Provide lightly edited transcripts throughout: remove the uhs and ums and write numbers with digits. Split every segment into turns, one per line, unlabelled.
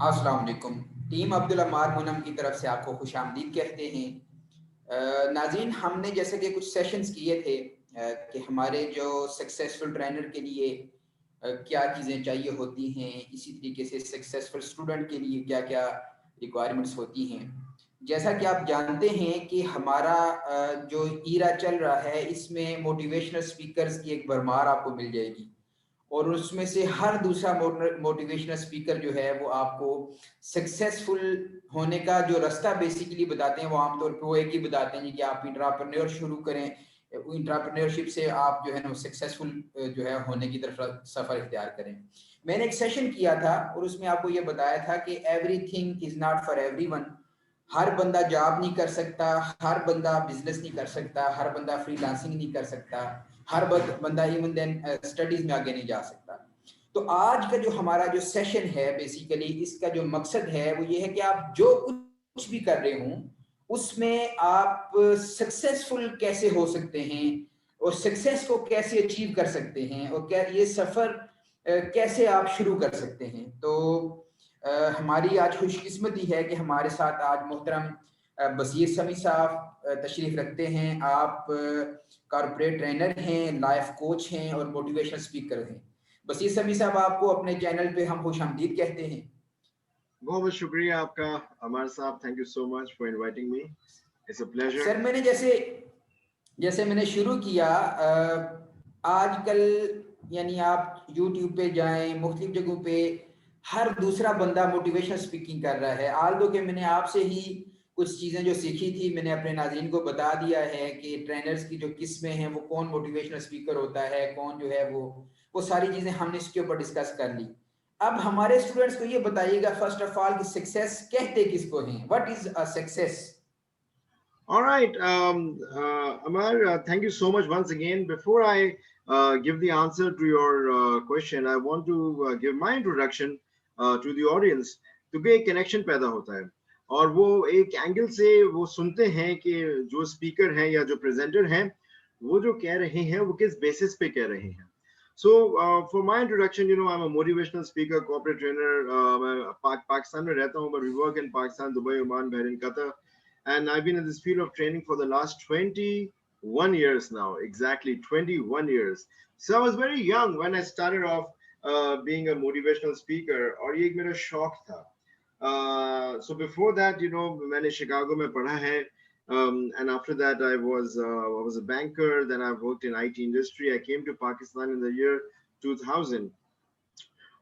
अस्सलाम वालेकुम। टीम अब्दुल अमार मुनम की तरफ से आपको खुशामदीद कहते हैं। नाज़रीन, हमने जैसे कि कुछ सेशंस किए थे कि हमारे जो सक्सेसफुल ट्रेनर के लिए क्या चीज़ें चाहिए होती हैं, इसी तरीके से सक्सेसफुल स्टूडेंट के लिए क्या-क्या रिक्वायरमेंट्स होती हैं। जैसा कि आप जानते हैं कि हमारा जो ईरा चल रहा है, इसमें मोटिवेशनल स्पीकर्स की एक भरमार आपको मिल जाएगी। और उसमें से हर दूसरा मोटिवेशनल स्पीकर जो है वो आपको सक्सेसफुल होने का जो रास्ता बेसिकली बताते हैं, वो आमतौर पे वो एक ही बताते हैं कि आप इंट्राप्रन्योर शुरू करें। इंट्राप्रन्योरशिप से आप जो है ना सक्सेसफुल जो है होने की तरफ सफर इख्तियार करें। मैंने एक सेशन किया था और उसमें आपको ये बताया था कि everything is not for everyone. हर बंदा जॉब नहीं कर सकता, हर बंदा बिजनेस नहीं कर सकता, हर बंदा फ्रीलांसिंग नहीं कर सकता, हर बंदा इवन देन स्टडीज में आगे नहीं जा सकता। तो आज का जो हमारा जो सेशन है बेसिकली इसका जो मकसद है वो ये है कि आप जो कुछ भी कर रहे हों उसमें आप सक्सेसफुल कैसे हो सकते हैं और सक्सेस को कैसे अचीव कर सकते हैं और क्या ये सफर कैसे आप शुरू कर सकते हैं। तो हमारी आज खुशकिस्मती है कि हमारे साथ आज मोहतरम बसीर समी साहब तशरीफ रखते हैं। आप कॉर्पोरेट ट्रेनर हैं, लाइफ कोच हैं और मोटिवेशनल स्पीकर हैं। बसीर समी साहब, आपको अपने चैनल पे हम खुशामदीद कहते हैं।
बहुत बहुत शुक्रिया आपका अमर साहब। Thank you so much for inviting me. It's a pleasure.
Sir, मैंने जैसे जैसे मैंने शुरू किया आजकल यानी आप यूट्यूब पे जाएं, मुख्तलिफ जगहों पे हर दूसरा बंदा मोटिवेशनल स्पीकिंग कर रहा है। आल दो कि मैंने आपसे ही कुछ चीज़ें जो सीखी थी मैंने अपने नाज़रीन को बता दिया है कि ट्रेनर्स की जो किस्में हैं वो कौन मोटिवेशनल स्पीकर होता है, कौन जो है वो सारी चीज़ें हमने इसके ऊपर डिस्कस कर ली। अब हमारे स्टूडेंट्स को ये बताइएगा फर्स्ट ऑफ ऑल कि सक्सेस कहते किसको हैं, what is a success.
All right, Amar, thank you so much once again. Before I give the answer to your question, I want to give my introduction to the audience. क्योंकि एक connection पैदा होता है और वो एक angle से वो सुनते हैं कि जो स्पीकर हैं या जो प्रेजेंटर हैं वो जो कह रहे हैं वो किस बेसिस पे कह रहे हैं. So for my introduction, I'm a motivational speaker, corporate trainer. मैं पाकिस्तान में रहता हूँ, but we work in Pakistan, Dubai, Oman, Bahrain, Qatar. And I've been in this field of training for the last 21 years now, exactly 21 years. So I was very young when I started off being a motivational speaker, और ये एक मेरा शौक था. So before that, मैंने Chicago में पढ़ा है, and after that I was a banker. Then I worked in IT industry. I came to Pakistan in the year 2000.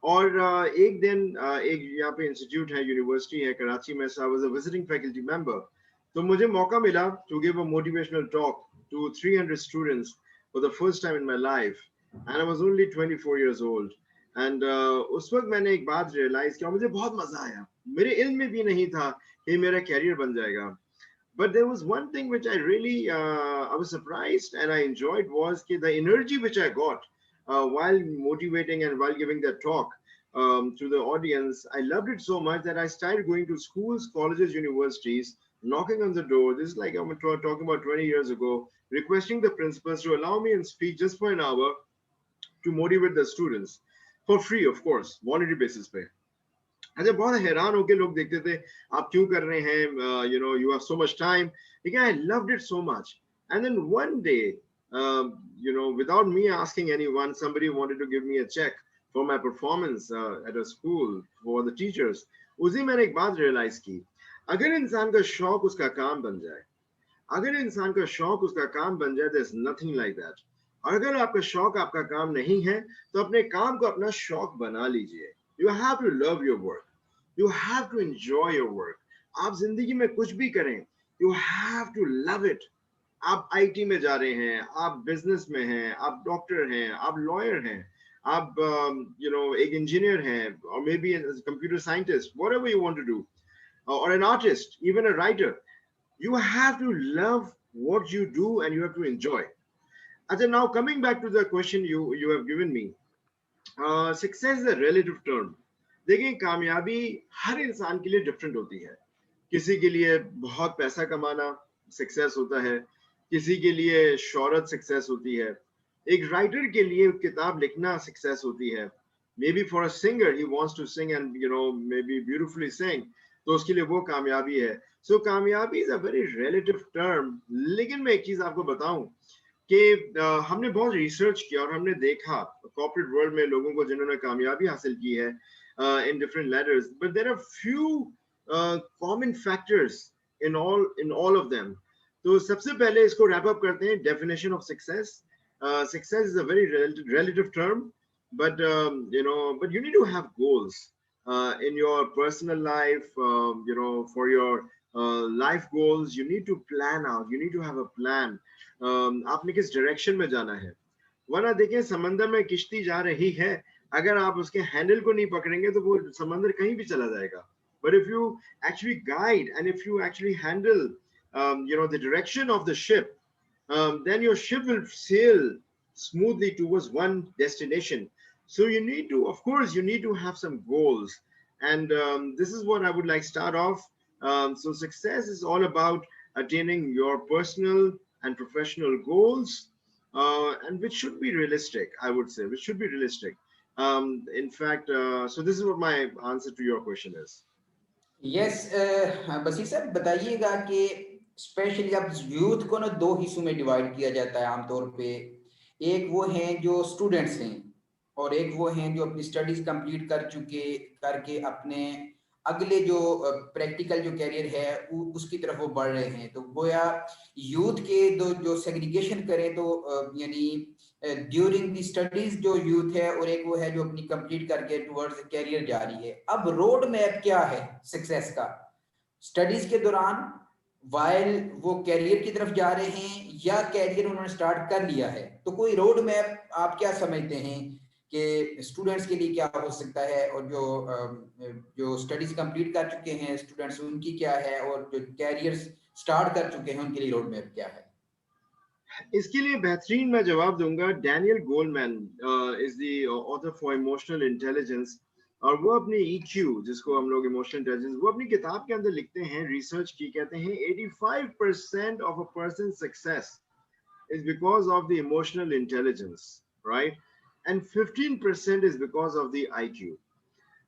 और एक दिन एक यहाँ पे इंस्टीट्यूट है, यूनिवर्सिटी है कराची में. So I was a visiting faculty member. तो मुझे मौका मिला to give a motivational talk to 300 students for the first time in my life, and I was only 24 years old. And उस वक्त मैंने एक बात रियलाइज किया, मुझे बहुत मजा आया. मेरे इल्म में भी नहीं था कि मेरा कैरियर बन जाएगा. But there was one thing which I really I was surprised and I enjoyed was the energy which I got while motivating and while giving that talk to the audience. I loved it so much that I started going to schools, colleges, universities, knocking on the door. This is like I'm talking about 20 years ago, requesting the principals to allow me and speak just for an hour to motivate the students for free, of course, voluntary basis पे. अच्छा, बहुत हैरान होके लोग देखते थे आप क्यों कर रहे हैं, you have so much time. Again, I loved it so much. And then one day, without me asking anyone, somebody wanted to give me a check for my performance at a school for the teachers. उसी मैंने एक बात realise की, अगर इंसान का शौक उसका काम बन जाए, अगर इंसान का शौक उसका काम बन जाए, there's nothing like that. और अगर आपका शौक आपका काम नहीं है तो अपने काम को अपना शौक बना लीजिए. You have to love your work. You have to enjoy your work. आप जिंदगी में कुछ भी करें, you have to love it. आप आईटी में जा रहे हैं, आप बिजनेस में हैं, आप डॉक्टर हैं, आप लॉयर हैं, आप एक इंजीनियर हैं, or maybe a computer scientist, whatever you want to do, or an artist, even a writer. You have to love what you do and you have to enjoy. Achha, now coming back to the question you have given me, success is a relative term. देखिए, कामयाबी हर इंसान के लिए different होती है. किसी के लिए बहुत पैसा कमाना सक्सेस होता है, किसी के लिए शोहरत सक्सेस होती है, एक राइटर के लिए किताब लिखना सक्सेस होती है, maybe for a singer he wants to sing and maybe beautifully sing, तो उसके लिए वो कामयाबी है. So कामयाबी is a very relative term. लेकिन मैं एक चीज आपको बताऊं कि हमने बहुत रिसर्च किया और हमने देखा कॉर्पोरेट वर्ल्ड में लोगों को जिन्होंने कामयाबी हासिल की है in different ladders, but there are few common factors in all of them. तो सबसे पहले इसको रैप अप करते हैं. Definition of success. Success is a very relative term, but but you need to have goals in your personal life. For your life goals, you need to plan out. You need to have a plan. आपने किस direction में जाना है. वरना देखिए समंदर में किश्ती जा रही है, अगर आप उसके हैंडल को नहीं पकड़ेंगे तो वो समंदर कहीं भी चला जाएगा. But if you actually guide and if you actually handle the direction of the ship, then your ship will sail smoothly towards one destination. So you need to, of course, you need to have some goals. And this is what I would like start off. So success is all about attaining your personal and professional goals, and which should be realistic, I would say, which should be realistic. In fact, so this is what my answer to your question is.
Yes, Basir साहब बताइएगा कि specially अब youth को ना दो हिस्सों में divide किया जाता है आमतौर पे. एक वो हैं जो स्टूडेंट्स हैं और एक वो हैं जो अपनी स्टडीज कंप्लीट करके अपने अगले जो प्रैक्टिकल जो कैरियर है उसकी तरफ वो बढ़ रहे हैं. तो गोया यूथ के दो जो सेग्रीगेशन करें तो यानी ड्यूरिंग दी स्टडीज जो यूथ है और एक वो है जो अपनी कंप्लीट करके टुवर्ड्स कैरियर जा रही है. अब रोड मैप क्या है सक्सेस का स्टडीज के दौरान वाइल वो कैरियर की तरफ जा रहे हैं या कैरियर उन्होंने स्टार्ट कर लिया है? तो कोई रोड मैप आप क्या समझते हैं कि स्टूडेंट्स के लिए क्या हो सकता है और जो स्टडीज कंप्लीट कर चुके हैं स्टूडेंट्स उनकी क्या है और जो कैरियर स्टार्ट कर चुके हैं उनके लिए रोड मैप क्या है?
इसके लिए बेहतरीन मैं जवाब दूंगा. Daniel Goleman is the author for emotional intelligence, और वो अपनी EQ जिसको हम लोग इमोशनल इंटेलिजेंस, वो अपनी किताब के अंदर लिखते हैं, रिसर्च की, कहते हैं 85% of a person success is because of the emotional intelligence, right? And 15% is because of the IQ.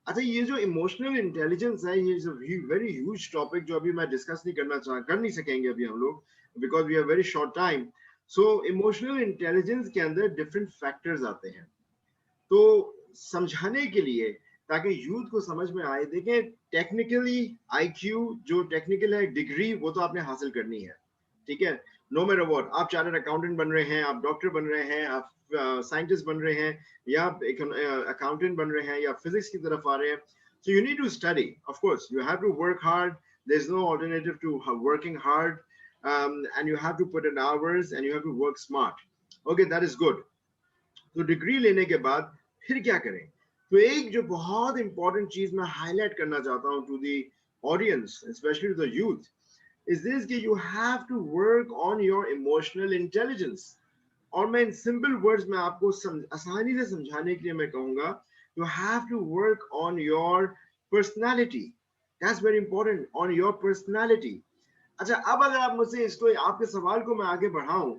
अच्छा, ये जो इमोशनल इंटेलिजेंस है, ये is a very huge topic जो अभी मैं डिस्कस नहीं कर नहीं सकेंगे अभी हम लोग, because we have very short time. So emotional intelligence के अंदर डिफरेंट फैक्टर्स आते हैं. तो समझाने के लिए ताकि यूथ को समझ में आए, देखें टेक्निकली IQ जो टेक्निकल है, डिग्री वो तो आपने हासिल करनी है, ठीक है, नो मैटर व्हाट. आप चार्टर्ड अकाउंटेंट बन रहे हैं, आप डॉक्टर बन रहे हैं, आप साइंटिस्ट बन रहे हैं, या अकाउंटेंट बन रहे हैं, या फिजिक्स की तरफ आ रहे हैं. So you need to study. Of course, you have to work hard. There's no alternative to working hard, and you have to put in hours and you have to work smart. Okay, that is good. तो degree लेने के बाद फिर क्या करें? तो एक जो बहुत इंपॉर्टेंट चीज मैं हाईलाइट करना चाहता हूं to the audience, specially to the youth, is this कि you have to work on your emotional intelligence. और मैं इन सिंपल वर्ड्स में आपको आसानी से समझाने के लिए मैं कहूंगा, you have to work on your personality. That's very important, on your personality. अच्छा, अब अगर आप मुझसे इसको, आपके सवाल को मैं आगे बढ़ाऊं,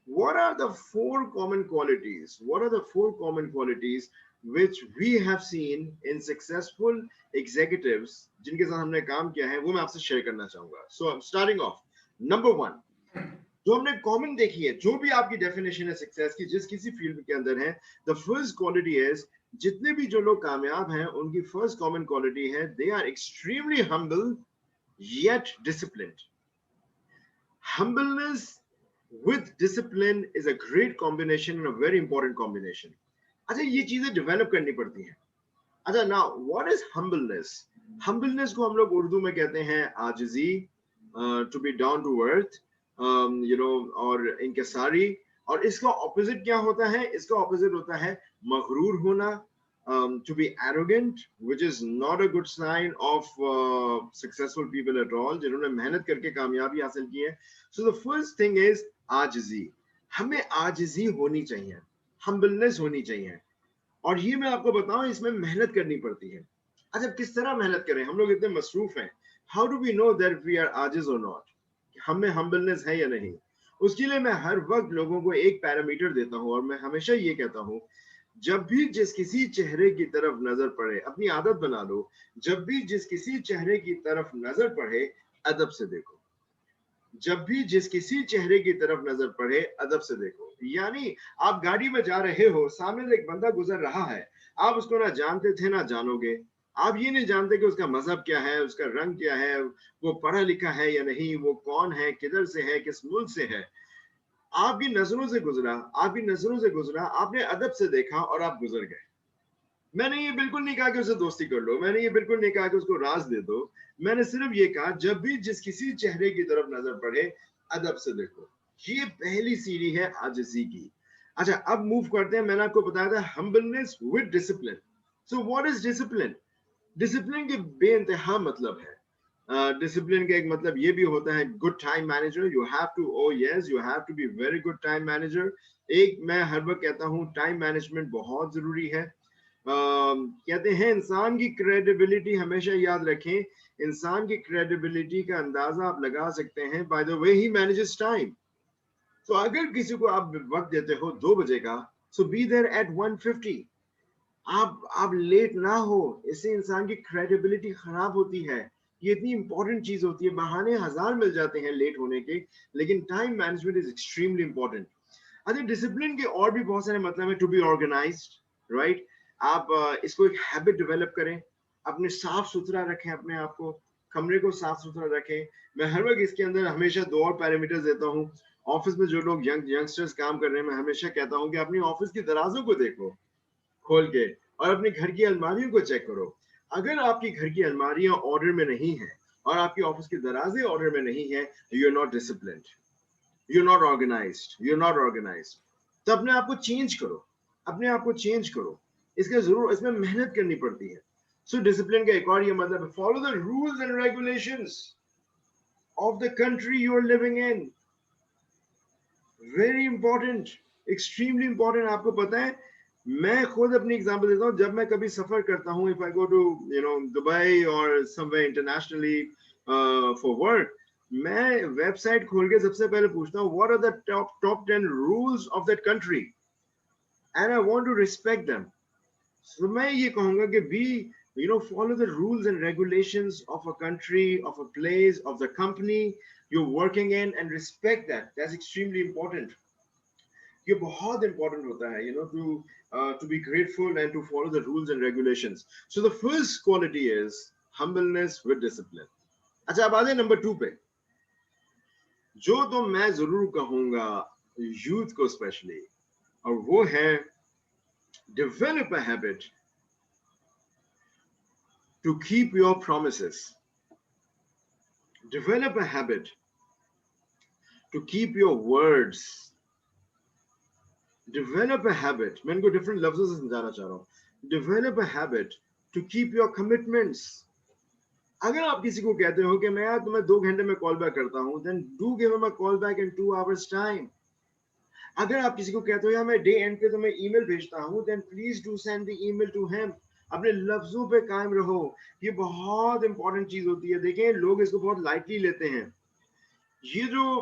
what are the four common qualities? What are the four common qualities which we have seen in successful executives जिनके साथ हमने काम किया है, वो मैं आपसे शेयर करना चाहूंगा. So I'm starting off. Number one, जो हमने कॉमन देखी है, जो भी आपकी डेफिनेशन है सक्सेस की, जिस किसी फील्ड के अंदर है, द फर्स्ट क्वालिटी इज, जितने भी जो लोग कामयाब हैं उनकी फर्स्ट कॉमन क्वालिटी है, they are extremely humble yet disciplined. Humbleness with discipline is a great combination and a very important combination. अच्छा, ये चीजें डेवलप करनी पड़ती हैं. अच्छा, now what is humbleness? Humbleness को हम लोग उर्दू में कहते हैं आजिजी, to be down to earth, और इंकिसारी. और इसका ऑपोजिट क्या होता है? इसका ऑपोजिट होता है मगरूर होना, to be arrogant, which is not a good sign of successful people at all, जिन्होंने मेहनत करके कामयाबी हासिल की है. So the first thing is आजिजी. हमें आजिजी होनी चाहिए, हम्बलनेस होनी चाहिए. और ये मैं आपको बताऊं, इसमें मेहनत करनी पड़ती है. अच्छा, किस तरह मेहनत करें? हम लोग इतने मसरूफ हैं. How do we know that we are आजिज or not? हमें हम्बलनेस है या नहीं? उसके लिए मैं हर वक्त लोगों को एक पैरामीटर देता हूं, और मैं हमेशा ये कहता हूं जब भी जिस किसी चेहरे की तरफ नजर पड़े, अपनी आदत बना लो, जब भी जिस किसी चेहरे की तरफ नजर पड़े अदब से देखो। जब भी जिस किसी चेहरे की तरफ नजर पड़े अदब से देखो। यानी आप गाड़ी में जा रहे हो, सामने से एक बंदा गुजर रहा है, आप उसको ना जानते थे ना जानोगे, आप ये नहीं जानते कि उसका मजहब क्या है, उसका रंग क्या है, वो पढ़ा लिखा है या नहीं, वो कौन है, किधर से है, किस मुल्क से है। आपकी नजरों से गुजरा, आपकी नजरों से गुजरा, आपने अदब से देखा और आप गुजर गए। मैंने ये बिल्कुल नहीं कहा कि उसे दोस्ती कर लो, मैंने ये बिल्कुल नहीं कहा कि उसको राज दे दो, मैंने सिर्फ ये कहा जब भी जिस किसी चेहरे की तरफ नजर पड़े अदब से देखो। ये पहली सीढ़ी है आजिज़ी की। अच्छा, अब मूव करते हैं। मैंने आपको बताया था humbleness with discipline. So what is discipline? Discipline के बेइंतहा मतलब है। डिसिप्लिन का एक मतलब ये भी होता है good time manager. You have to, oh yes, you have to be very good time manager. एक मैं हर वक्त कहता हूँ टाइम मैनेजमेंट बहुत जरूरी है। कहते हैं इंसान की क्रेडिबिलिटी हमेशा याद रखें, इंसान की क्रेडिबिलिटी का अंदाजा आप लगा सकते हैं bye the way he manages time. तो अगर किसी को आप वक्त देते हो 2 बजे का, सो बी देयर एट 1:50। आप लेट ना हो, इससे इंसान की क्रेडिबिलिटी खराब होती है। ये इतनी इंपॉर्टेंट चीज होती है। बहाने हजार मिल जाते हैं लेट होने के, लेकिन time management is extremely important. अच्छा, डिसिप्लिन के और भी बहुत सारे मतलब है। To be organised, right. आप इसको एक हैबिट डेवलप करें, अपने साफ सुथरा रखें, अपने आप को, कमरे को साफ सुथरा रखें। मैं हर वक्त इसके अंदर हमेशा 2 और पैरामीटर्स देता हूँ। ऑफिस में जो लोग यंगस्टर्स काम कर रहे हैं, मैं हमेशा कहता हूँ कि अपनी ऑफिस की दराजों को देखो खोल के, और अपने घर की अलमारियों को चेक करो। अगर आपकी घर की अलमारियां ऑर्डर में नहीं है और आपकी ऑफिस के दराजे ऑर्डर में नहीं है, you are not disciplined, you are not organised, you are not organised. तो अपने आप को चेंज करो, अपने आप को चेंज करो। इसके जरूर इसमें मेहनत करनी पड़ती है। सो डिसिप्लिन का एक और ये मतलब है, follow the rules and regulations of the country you are living in. Very important, extremely important. आपको पता है, मैं खुद अपनी एग्जांपल देता हूँ। जब मैं कभी सफर करता हूँ, if I go to Dubai और समवेयर इंटरनेशनली फॉर वर्क, मैं वेबसाइट खोल के सबसे पहले पूछता हूँ what are the top 10 rules of that country, and I want to respect them. So मैं ये कहूंगा कि be follow the rules and regulations of a country, of a place, of the company you're working in, and respect that. That's extremely important. ये बहुत important होता है, to be grateful and to follow the rules and regulations. So the first quality is humbleness with discipline. अच्छा, अब आ जाए number 2 पे, जो तो मैं जरूर कहूंगा यूथ को स्पेशली, और वो है develop a habit to keep your promises. Develop a habit to keep your words. Develop a habit, मैं इनको डिफरेंट लफ्जों से समझाना चाह रहा हूँ। Develop a habit to keep your commitments. अगर आप किसी को कहते हो कि मैं यार तुम्हें 2 घंटे में कॉल बैक करता हूं, then do give him a call back in 2 hours time. अगर आप किसी को कहते हो यार मैं डे एंड पे तुम्हें ईमेल भेजता हूं, then please do send the email to him. अपने लफ्जों पे कायम रहो। ये बहुत इंपॉर्टेंट चीज होती है। देखें, लोग इसको बहुत लाइटली लेते हैं। ये जो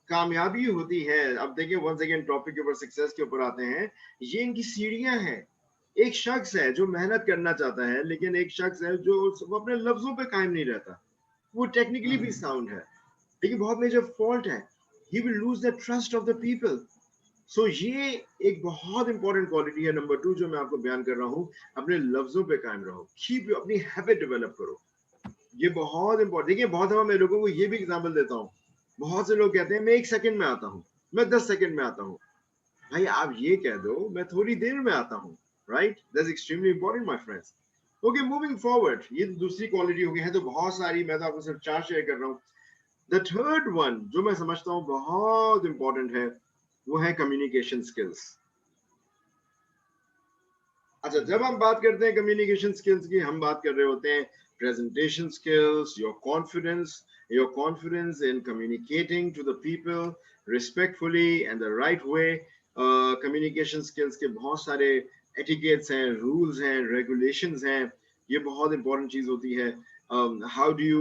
कामयाबी होती है, अब देखिए वंस अगेन टॉपिक के ऊपर, सक्सेस के ऊपर आते हैं, ये इनकी सीढ़ियां हैं। एक शख्स है जो मेहनत करना चाहता है, लेकिन एक शख्स है जो अपने लफ्जों पे कायम नहीं रहता। वो टेक्निकली भी साउंड है, लेकिन बहुत मेजर फॉल्ट है। He will lose the trust of the people. So ये एक बहुत इंपॉर्टेंट क्वालिटी है नंबर 2 जो मैं आपको बयान कर रहा हूँ। अपने लफ्जों पे कायम रहो, कीप अपनी हैबिट डेवलप करो। ये बहुत इंपॉर्टेंट। देखिए, बहुत दफा मैं लोगों को ये भी एग्जाम्पल देता हूँ। बहुत से लोग कहते हैं मैं 1 सेकंड में आता हूँ, मैं 10 सेकंड में आता हूँ। भाई आप ये कह दो मैं थोड़ी देर में आता हूँ, right? That's extremely important my friends. Okay, moving forward, ये दूसरी क्वालिटी हो गई है। तो बहुत सारी, मैं तो आपको सिर्फ 4 शेयर कर रहा हूँ। द थर्ड वन जो मैं समझता हूँ बहुत इंपॉर्टेंट है, वो है कम्युनिकेशन स्किल्स। अच्छा, जब हम बात करते हैं कम्युनिकेशन स्किल्स की, हम बात कर रहे होते हैं presentation skills, your confidence in communicating to the people respectfully and the right way. Communication skills के बहुत सारे एटिकेट्स हैं, रूल्स हैं, रेगुलेशंस हैं। ये बहुत इंपॉर्टेंट चीज होती है। हाउ डू यू,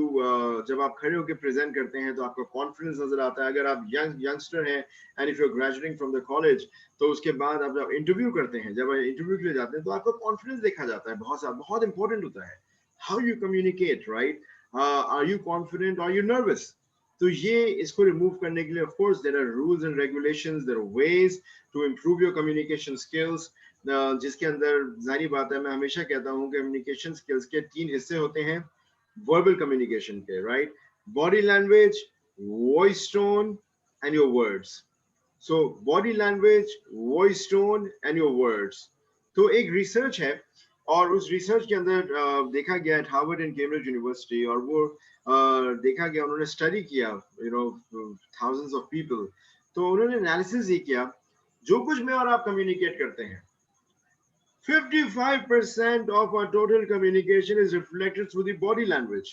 जब आप खड़े होकर प्रेजेंट करते हैं तो आपका कॉन्फिडेंस नजर आता है. अगर आप यंगस्टर हैं and if you are graduating from the college, तो उसके बाद आप जब इंटरव्यू करते हैं, जब इंटरव्यू के लिए जाते हैं, तो आपका कॉन्फिडेंस देखा जाता है. बहुत इंपॉर्टेंट होता है how you communicate, right? Are you confident, are you nervous? तो ये इसको रिमूव करने के लिए of course there are rules and regulations, there are ways to improve your communication skills, जिसके अंदर जाहिर बात है, मैं हमेशा कहता हूँ कि कम्युनिकेशन स्किल्स के 3 हिस्से होते हैं verbal communication के, right? Body language, voice tone, and your words. So body language, voice tone, and your words. तो एक रिसर्च है, और उस रिसर्च के अंदर देखा गया eight Harvard and Cambridge university, और वो देखा गया, उन्होंने स्टडी किया, थाउजेंड्स ऑफ पीपल. तो उन्होंने एनालिसिस ये किया, जो कुछ मैं और आप कम्युनिकेट करते हैं, 55% of our total communication is reflected through the body language,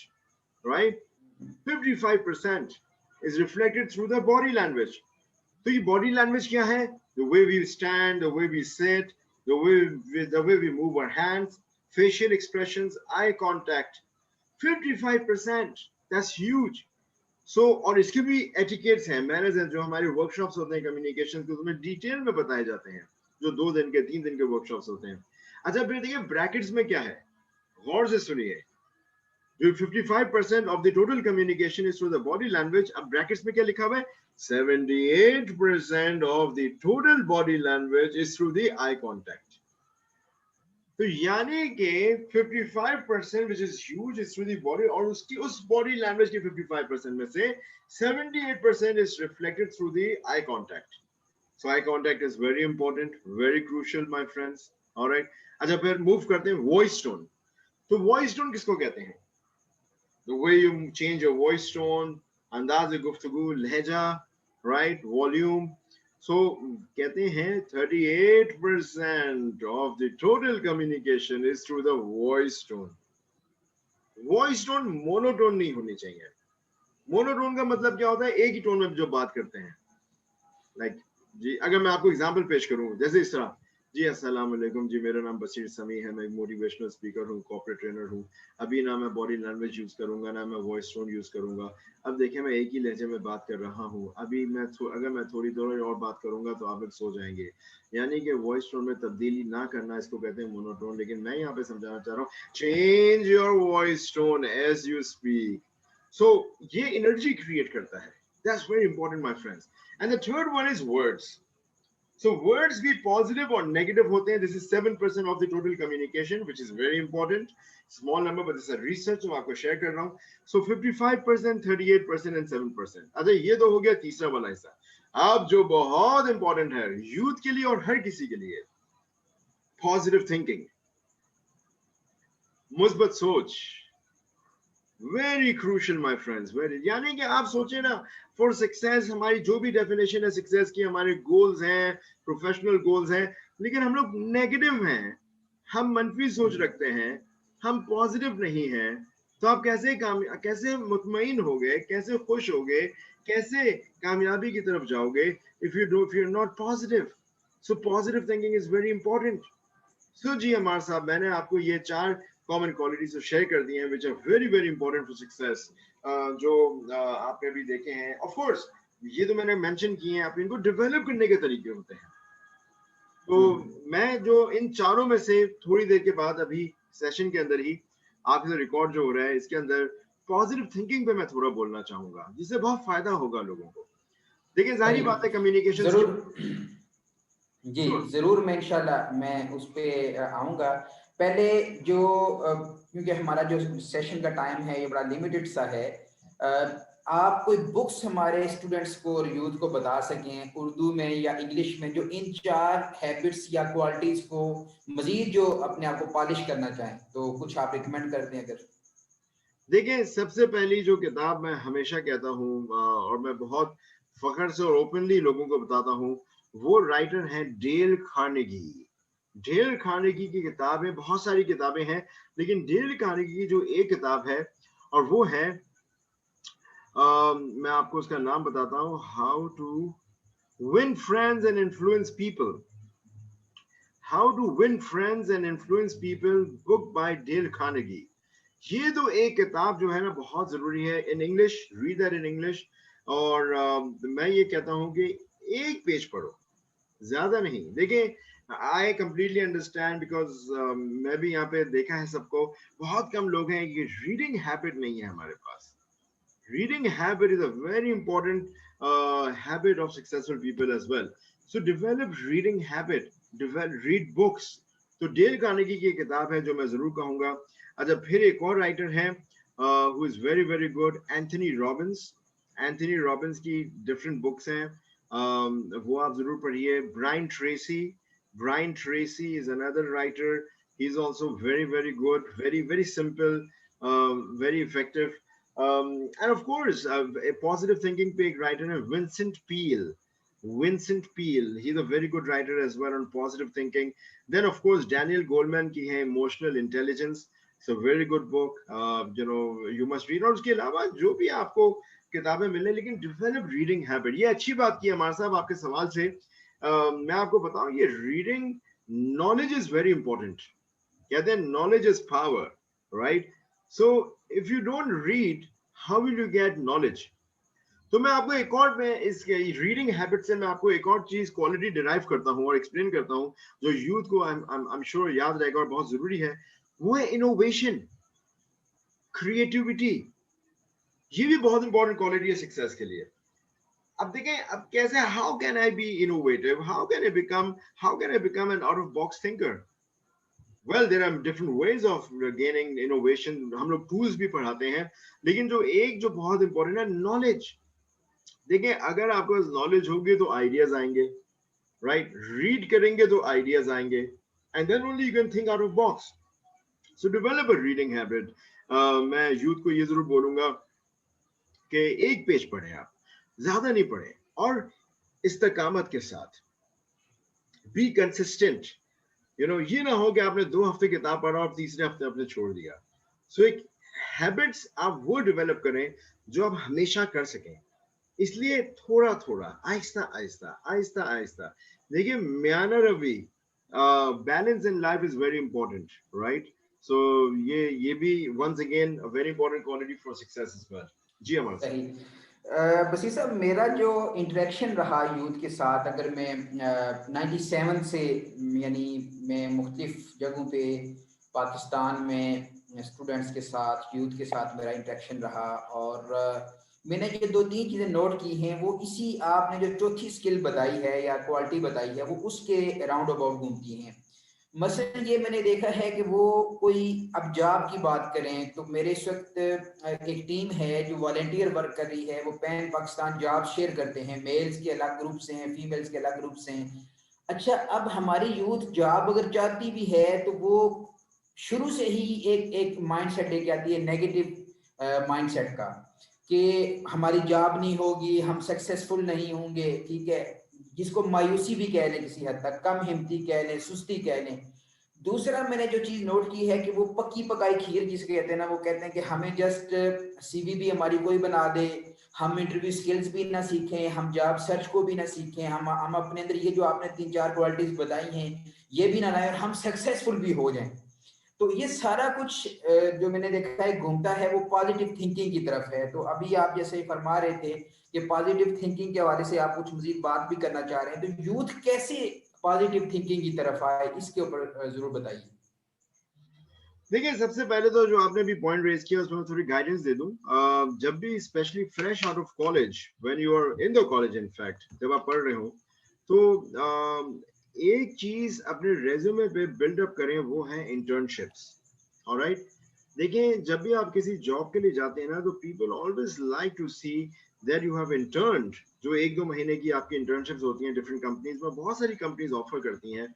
right? 55% is reflected through the body language. So ये body language क्या है? The way we stand, the way we sit, the way we move our hands, facial expressions, eye contact. 55%. That's huge. So और इसके भी etiquettes हैं, manners हैं, जो हमारे workshops होते हैं communication के, उसमें डिटेल में बताए जाते हैं, जो 2 दिन के 3 दिन के workshops होते हैं. अच्छा, फिर देखिए ब्रैकेट्स में क्या है, गौर से सुनिए. जो 55% of the total communication is through the body language. अब ब्रैकेट्स में क्या लिखा हुआ है? 78% of the total body language is through the eye contact. तो यानी कि 55% which is huge is through the body, और उसकी उस body language के 55% में से 78% is reflected through the eye contact. So eye contact is very important, very crucial, my friends. All right. अच्छा, फिर मूव करते हैं वॉइस टोन. तो वॉइस टोन किसको कहते हैं? The way you change your voice tone, अंदाज़ गुफ्तगू, लहजा, right, volume. So कहते हैं 38% of the total communication is through the voice tone. Voice tone monotone नहीं होनी चाहिए. Monotone का मतलब क्या होता है? एक ही टोन में जो बात करते हैं. Like, जी, अगर मैं आपको एग्जांपल पेश करूं, जैसे इस तरह, जी अस्सलाम वालेकुम जी, मेरा नाम बशीर समी है, मैं एक मोटिवेशनल स्पीकर हूँ, कॉर्पोरेट ट्रेनर हूँ. अभी ना मैं बॉडी लैंग्वेज यूज करूंगा, ना मैं वॉइस टोन यूज करूंगा. अब देखिए, मैं एक ही लहजे में बात कर रहा हूँ. अभी मैं अगर मैं थोड़ी देर और बात करूंगा तो आप लोग सो जाएंगे. यानी कि वॉइस टोन में तब्दीली ना करना, इसको कहते हैं मोनोटोन. लेकिन मैं यहाँ पे समझाना चाह रहा हूँ, change your voice tone as you speak. So ये एनर्जी क्रिएट करता है. That's very important, my friends. And the third one is words. So words be positive or negative होते हैं. This is 7% of the total communication, which is very important. Small number, but this is a research मैं आपको share कर रहा हूँ. So 55%, 38% and 7%. अच्छा, ये तो हो गया तीसरा वाला हिस्सा. अब जो बहुत important है यूथ के लिए और हर किसी के लिए, positive thinking, मुस्बत सोच. Very crucial my friends, very. यानी कि आप सोचे ना, फॉर सक्सेस, हमारी जो भी डेफिनेशन है सक्सेस की, हमारे गोल्स हैं, प्रोफेशनल गोल्स हैं, लेकिन हम लोग नेगेटिव हैं, हम मनफी सोच रखते हैं, हम पॉजिटिव नहीं हैं. तो आप कैसे मुतमईन होगे, कैसे खुश होगे, कैसे कामयाबी की तरफ जाओगे if you are not positive. So positive thinking is very important. So जी अमर साहब, मैंने आपको ये 4 कॉमन क्वालिटीज शेयर कर दी हैं which are very very important for success, जो आपने भी देखे हैं. ऑफ कोर्स ये तो मैंने मेंशन किए हैं, आप इनको डेवलप करने के तरीके होते हैं. तो मैं जो इन चारों में से थोड़ी देर के बाद, अभी सेशन के अंदर ही आपके साथ रिकॉर्ड जो हो रहा है, इसके अंदर पॉजिटिव थिंकिंग पे मैं थोड़ा बोलना चाहूंगा, जिससे बहुत फायदा होगा लोगों को. देखिए, जाहिर बात है कम्युनिकेशन
जरूर जी, जरूर मैं इंशाल्लाह मैं उस पे आऊंगा. पहले जो क्योंकि हमारा जो सेशन का टाइम है ये बड़ा लिमिटेड सा है, आप कोई बुक्स हमारे स्टूडेंट्स को और यूथ को बता सकें उर्दू में या इंग्लिश में, जो इन 4 हैबिट्स या क्वालिटीज को मजीद जो अपने आप को पॉलिश करना चाहें, तो कुछ आप रिकमेंड कर दें अगर.
देखिए, सबसे पहली जो किताब मैं हमेशा कहता हूँ, और मैं बहुत फख्र से और ओपनली लोगों को बताता हूँ, वो राइटर है डेल कार्नेगी. डेल कार्नेगी की किताब है, बहुत सारी किताबें हैं, लेकिन डेल कार्नेगी की जो एक किताब है, और वो है, मैं आपको उसका नाम बताता हूँ, how to win friends and influence people. How to win friends and influence people, book by Dale Carnegie. ये तो एक किताब जो है ना बहुत जरूरी है in English, read that in English. और मैं ये कहता हूँ कि एक पेज पढ़ो, ज्यादा नहीं। देखिए, आई कंप्लीटली अंडरस्टैंड बिकॉज मैं भी यहाँ पे देखा है सबको, बहुत कम लोग हैं कि रीडिंग हैबिट नहीं है हमारे पास। Reading habit is a very important habit of successful people as well. So develop reading habit, read books. तो डेल कार्नेगी की किताब है जो मैं जरूर कहूंगा। अच्छा, फिर एक और राइटर है who is very very good, Anthony Robbins. Anthony Robbins की डिफरेंट बुक्स हैं, वो आप जरूर पढ़िए। Brian Tracy, Brian Tracy is another writer. He's also very very good, very very simple, very effective. And of course, a positive thinking पे writer है Vincent Peale. Vincent Peale, he's a very good writer as well on positive thinking. Then of course Daniel Goleman की है Emotional Intelligence. It's a very good book. You must read. और उसके अलावा जो भी आपको किताबें मिले, लेकिन develop reading habit. ये अच्छी बात की हमारे साहब आपके सवाल से। मैं आपको बताऊं, ये reading knowledge is very important. कहते हैं knowledge is power, right? So if you don't read, how will you get knowledge? तो मैं आपको एक और, मैं इस रीडिंग हैबिट से मैं आपको एक और चीज क्वालिटी डिराइव करता हूँ और एक्सप्लेन करता हूँ जो यूथ को आई एम श्योर याद रहेगा और बहुत जरूरी है। वो है इनोवेशन, क्रिएटिविटी। ये भी बहुत इंपॉर्टेंट क्वालिटी है सक्सेस के लिए। अब देखें, अब कैसे, how can I be innovative, how can I become an out of box thinker? Well, there are different ways of gaining innovation. हम लोग टूल्स भी पढ़ाते हैं, लेकिन जो बहुत इंपॉर्टेंट है, नॉलेज। देखिए, अगर आपके पास नॉलेज होगी तो आइडियाज आएंगे, राइट? रीड करेंगे तो आइडियाज आएंगे, and then only you can think out of box. So develop a reading habit. मैं यूथ को ये जरूर बोलूंगा कि एक पेज पढ़े आप, ज्यादा नहीं पढ़े, और इस्तकामत के साथ बी कंसिस्टेंट। ये ना हो कि आपने 2 हफ्ते किताब पढ़ा और तीसरे हफ्ते आपने छोड़ दिया। सो एक हैबिट्स आप वो डेवलप करें जो आप हमेशा कर सकें। इसलिए थोड़ा थोड़ा, आहिस्ता आहिस्ता, आहिस्ता आहिस्ता। देखिए, म्याना Ravi, balance in life is very important, right? So ये भी once again a very important quality for success as well. जी अमर
सही।
साहब।
बसीर साहब, मेरा जो इंटरेक्शन रहा यूथ के साथ, अगर मैं 97 से, यानी मैं मुख्तलिफ जगहों पे पाकिस्तान में स्टूडेंट्स के साथ, यूथ के साथ मेरा इंटरेक्शन रहा, और मैंने ये 2-3 चीज़ें नोट की हैं, वो इसी आपने जो चौथी स्किल बताई है या क्वालिटी बताई है, वो उसके राउंड अबाउट घूमती हैं। मसलन ये मैंने देखा है कि वो कोई, अब जॉब की बात करें तो मेरे इस वक्त एक टीम है जो वॉलेंटियर वर्क कर रही है, वो पैन पाकिस्तान जॉब शेयर करते हैं, मेल्स के अलग ग्रुप से हैं, फीमेल्स के अलग ग्रुप से हैं। अच्छा, अब हमारी यूथ जॉब अगर चाहती भी है तो वो शुरू से ही एक एक माइंडसेट लेके आती है, नेगेटिव माइंडसेट का, कि हमारी जॉब नहीं होगी, हम सक्सेसफुल नहीं होंगे, ठीक है, जिसको मायूसी भी कह लें, किसी हद तक कम हिम्मती कह लें, सुस्ती कह लें। दूसरा मैंने जो चीज नोट की है कि वो पक्की पकाई खीर जिसे कहते हैं ना, वो कहते हैं कि हमें जस्ट सीवी भी हमारी कोई बना दे, हम इंटरव्यू स्किल्स भी ना सीखें, हम जॉब सर्च को भी ना सीखें, हम अपने अंदर ये जो आपने 3-4 क्वालिटीज बताई हैं ये भी ना लाएं, और हम सक्सेसफुल भी हो जाएं। तो ये सारा कुछ जो मैंने देखा है घूमता है वो पॉजिटिव थिंकिंग की तरफ है। तो अभी आप जैसे फरमा रहे थे कि पॉजिटिव थिंकिंग के हवाले से आप कुछ मजीद बात भी करना चाह रहे हैं, तो यूथ कैसे पॉजिटिव थिंकिंग की तरफ आए, इसके ऊपर जरूर बताइए।
देखिए, सबसे पहले तो जो आपने भी पॉइंट रेज किया उसमें थोड़ी गाइडेंस दे दूं। जब भी specially fresh out of college, when you are in the college, in fact जब आप पढ़ रहे हो, तो एक चीज अपने रेज्यूमे पे बिल्डअप करें, वो है इंटर्नशिप्स। ऑलराइट? देखिए, जब भी आप किसी जॉब के लिए जाते हैं ना, तो people always like to see that you have interned. जो 1-2 महीने की आपकी इंटर्नशिप्स होती हैं डिफरेंट कंपनीज में, बहुत सारी कंपनीज ऑफर करती हैं,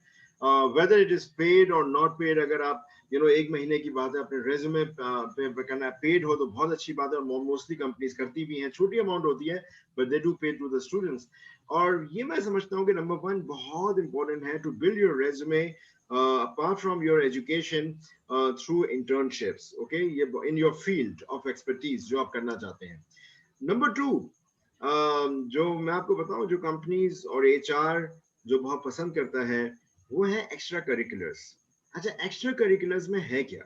वेदर इट इज पेड और नॉट पेड। अगर आप 1 महीने की बात है अपने रेज्यूमे पे करना है, पेड हो तो बहुत अच्छी बात है, और मोस्टली कंपनीज करती भी हैं, छोटी अमाउंट होती है, बट दे डू पे टू द स्टूडेंट्स। और ये मैं समझता हूँ कि नंबर 1 बहुत इंपॉर्टेंट है to build your resume apart from your education through internships, okay, ये in your field of expertise जो आप करना चाहते हैं। नंबर 2, जो मैं आपको बताऊं, जो कंपनीज और एचआर जो बहुत पसंद करता है, वो है एक्स्ट्रा करिकुलर्स। अच्छा, एक्स्ट्रा करिकुलर्स में है क्या?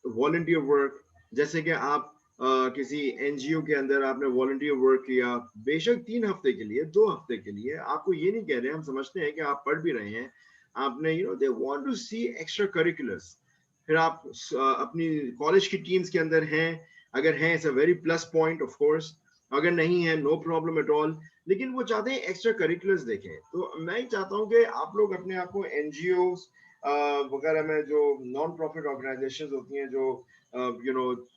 वॉलंटियर वर्क, जैसे कि आप किसी एनजीओ के अंदर आपने वॉलंटियर वर्क किया, बेशक 3 हफ्ते के लिए, 2 हफ्ते के लिए, आपको ये नहीं कह रहे, हम समझते हैं कि आप पढ़ भी रहे हैं, आपने they want to see extra curriculars, फिर आप अपनी कॉलेज की टीम्स के अंदर हैं, अगर हैं it's a very plus point of course, अगर नहीं है नो प्रॉब्लम एट ऑल, लेकिन वो चाहते हैं एक्स्ट्रा करिकुलर्स देखें। तो मैं चाहता हूं कि आप लोग अपने आप को एनजीओ वगैरह में, जो नॉन प्रॉफिट ऑर्गेनाइजेशंस होती हैं, जो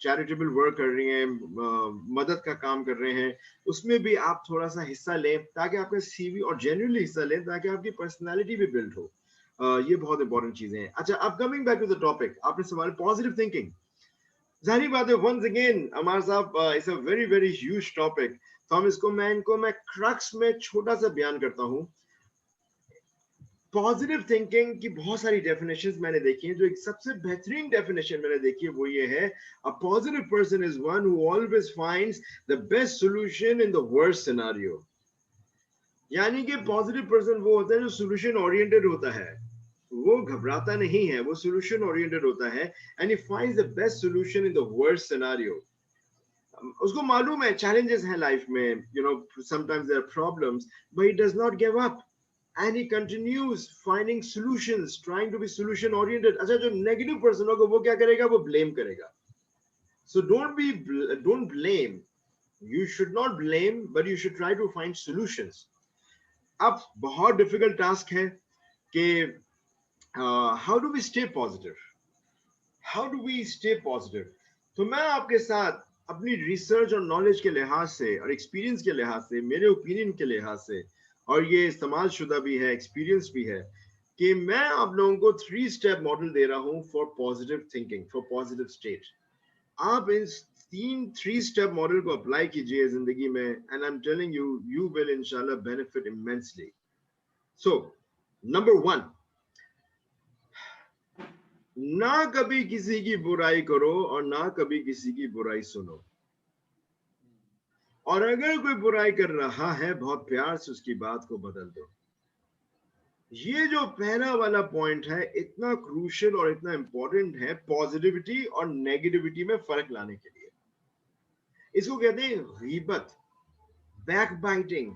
चैरिटेबल वर्क कर रही हैं, मदद का काम कर रहे हैं, उसमें भी आप थोड़ा सा हिस्सा लें, ताकि आपका सीवी, और जेन्युइनली हिस्सा लें, ताकि आपकी पर्सनालिटी भी बिल्ड हो। ये बहुत इंपॉर्टेंट चीजें हैं। अच्छा, अब coming back to the topic, आपने सवाल पॉजिटिव थिंकिंग, जाहिर बात है, वंस अगेन अमर साहब, it's a very very huge topic, तो हम मैं क्रक्स में छोटा सा बयान करता हूं। पॉजिटिव थिंकिंग की बहुत सारी डेफिनेशंस मैंने देखी हैं, जो एक सबसे बेहतरीन डेफिनेशन मैंने देखी है वो ये है, a positive person is one who always finds the best solution in the worst scenario. यानी कि पॉजिटिव पर्सन वो होता है जो सॉल्यूशन ओरिएंटेड होता है, वो घबराता नहीं है, वो सॉल्यूशन ओरिएंटेड होता है, and he finds the best solution in the worst scenario. उसको मालूम है चैलेंजेस हैं लाइफ में, sometimes there are problems, but he does not give up, and he continues finding solutions, trying to be solution oriented. अच्छा, जो negative person होगा वो क्या करेगा, वो ब्लेम करेगा। So don't blame, you should not blame, but you should try to find solutions. अब बहुत डिफिकल्ट टास्क है कि how do we stay positive, how do we stay positive। तो मैं आपके साथ अपनी रिसर्च और नॉलेज के लिहाज से और एक्सपीरियंस के लिहाज से, मेरे ओपिनियन के लिहाज से, और ये इस्तेमाल शुदा भी है, एक्सपीरियंस भी है, कि मैं आप लोगों को 3 स्टेप मॉडल दे रहा हूं for positive thinking, for positive state. आप इन 3 स्टेप मॉडल को अप्लाई कीजिए जिंदगी में, and I am telling you, you will इंशाल्लाह बेनिफिट इमेंसली। सो नंबर 1, ना कभी किसी की बुराई करो और ना कभी किसी की बुराई सुनो, और अगर कोई बुराई कर रहा है, बहुत प्यार से उसकी बात को बदल दो। ये जो पहला वाला पॉइंट है, इतना क्रूशियल और इतना इंपॉर्टेंट है पॉजिटिविटी और नेगेटिविटी में फर्क लाने के लिए। इसको कहते हैं गीबत, बैकबाइटिंग।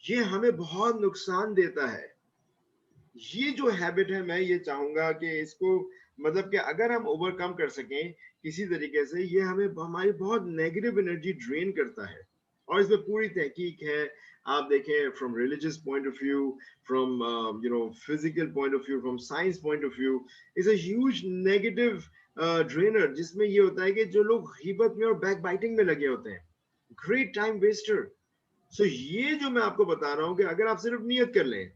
ये हमें बहुत नुकसान देता है। ये जो हैबिट है, मैं ये चाहूंगा कि इसको, मतलब कि अगर हम ओवरकम कर सकें किसी तरीके से, ये हमें, हमारी बहुत नेगेटिव एनर्जी ड्रेन करता है। और इसमें पूरी तहकीक है, आप देखें from religious point of view, from physical point of view, from science point of view, is a huge negative drainer, जिसमें ये होता है कि जो लोग गीबत में और बैक बाइटिंग में लगे होते हैं, ग्रेट टाइम वेस्टर। सो ये जो मैं आपको बता रहा हूं कि अगर आप सिर्फ नियत कर लें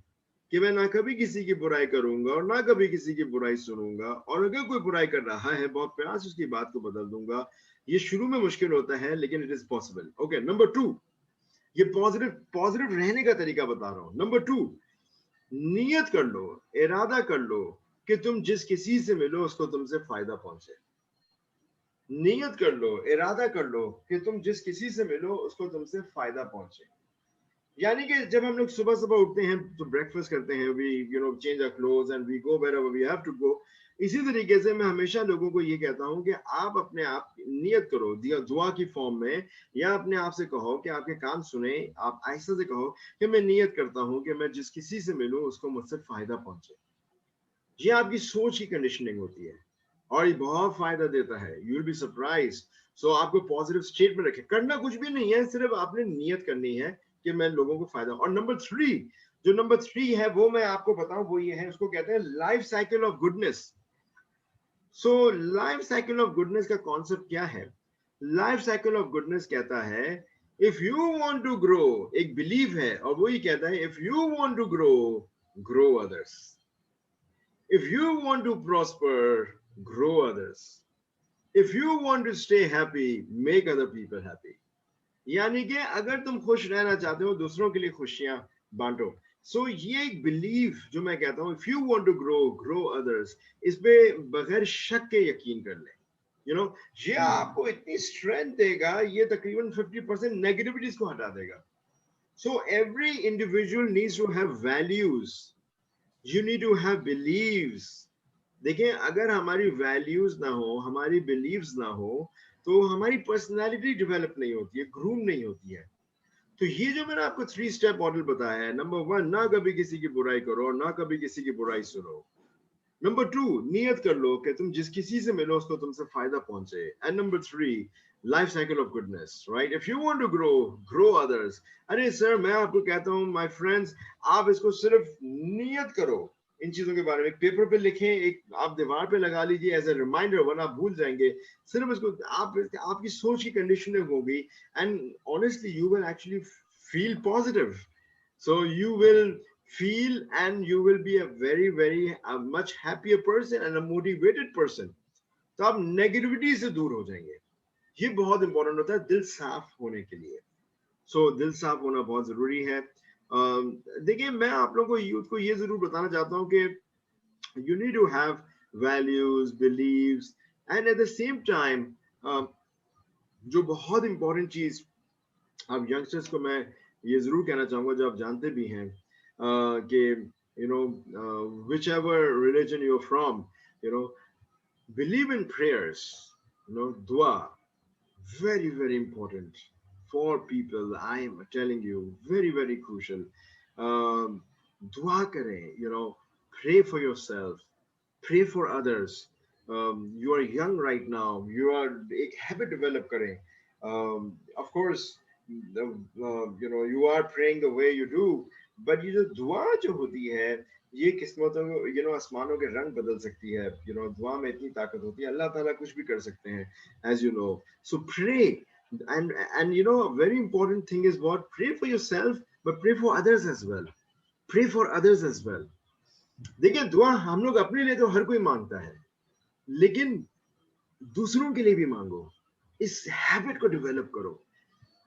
कि मैं ना कभी किसी की बुराई करूंगा और ना कभी किसी की बुराई सुनूंगा, और अगर कोई बुराई कर रहा है, बहुत प्यार से उसकी बात को बदल दूंगा। ये शुरू में मुश्किल होता है, लेकिन it is possible. Okay, number 2, ये पॉजिटिव पॉजिटिव रहने का तरीका बता रहा हूं। नंबर 2, नियत कर लो, इरादा कर लो कि तुम जिस किसी से मिलो उसको तुमसे फायदा पहुंचे। नियत कर लो, इरादा कर लो कि तुम जिस किसी से मिलो उसको तुमसे फायदा पहुंचे। यानी कि जब हम लोग सुबह सुबह उठते हैं तो ब्रेकफास्ट करते हैं, we change our clothes and we go wherever we have to go. इसी तरीके से मैं हमेशा लोगों को ये कहता हूं कि आप अपने आप नियत करो, दुआ की फॉर्म में, या अपने आप से कहो कि आपके कान सुने, आप ऐसा से कहो कि मैं नियत करता हूं कि मैं जिस किसी से मिलूं उसको मुझसे फायदा पहुंचे। ये आपकी सोच की कंडीशनिंग होती है, और ये बहुत फायदा देता है, यू विल बी सरप्राइज। सो आपको पॉजिटिव स्टेट में रखे, करना कुछ भी नहीं है, सिर्फ आपने नियत करनी है कि मैं लोगों को फायदा। और नंबर 3 है, वो मैं आपको बताऊं, वो ये है, उसको कहते हैं life cycle of goodness. So life cycle of goodness का कॉन्सेप्ट क्या है? लाइफ साइकिल ऑफ गुडनेस कहता है, if you want to grow, एक बिलीव है, और वो ये कहता है, if you want to grow, grow others. If you want to prosper, grow others. If you want to stay happy, make other people happy. यानी कि अगर तुम खुश रहना चाहते हो, दूसरों के लिए खुशियां बांटो। सो ये एक बिलीव जो मैं कहता हूँ, if you want to grow, grow others, इस पे बगैर शक के यकीन कर लें। ये आपको इतनी स्ट्रेंथ देगा, ये तकरीबन 50% नेगेटिविटीज को हटा देगा। So every individual needs to have values, you need to have beliefs, देखिए अगर हमारी वैल्यूज ना हो, हमारी बिलीव्स ना हो, तो हमारी पर्सनालिटी डेवलप नहीं होती है, ग्रूम नहीं होती है। तो ये जो मैंने आपको 3 स्टेप मॉडल बताया है, नंबर 1 ना कभी किसी की बुराई करो और ना कभी किसी की बुराई सुनो। नंबर 2 नियत कर लो कि तुम जिस किसी से मिलो उसको तुमसे फायदा पहुंचे। And number 3 life cycle of goodness, right? If you want to grow, grow others. अरे सर मैं आपको कहता हूं माय फ्रेंड्स, आप इसको सिर्फ नियत करो इन चीजों के बारे में, एक पेपर पे लिखें, एक आप दीवार पे लगा लीजिए एज ए रिमाइंडर, वरना आप भूल जाएंगे। सिर्फ इसको आप, आपकी सोच की कंडीशनिंग होगी, and honestly you will actually feel positive. So you will feel and you will be a very a much happier person and a motivated person. तो आप नेगेटिविटी से दूर हो जाएंगे। ये बहुत इंपॉर्टेंट होता है दिल साफ होने के लिए। सो दिल साफ होना बहुत जरूरी है। देखिए मैं आप लोगों को, यूथ को ये जरूर बताना चाहता हूँ कि you need to have values, beliefs, and at the same time जो बहुत इंपॉर्टेंट चीज अब यंगस्टर्स को मैं ये जरूर कहना चाहूंगा, जो आप जानते भी हैं कि you know whichever religion you are from, you know believe in prayers, you know दुआ, very important for people. I am telling you, very crucial. दुआ करें, you know, pray for yourself, pray for others. You are young right now, you are एक habit develop करें. Of course you know you are praying the way you do, but ये जो दुआ जो होती है, ये किस्मतों को, you know, आसमानों के रंग बदल सकती है। You know दुआ में इतनी ताकत होती है, अल्लाह ताला कुछ भी कर सकते हैं, as you know. So pray, and you know a very important thing is what, pray for yourself but pray for others as well, pray for others as well. देखिए दुआ हम लोग अपने लिए तो हर कोई मांगता है, लेकिन दूसरों के लिए भी मांगो। इस हैबिट को डेवलप करो।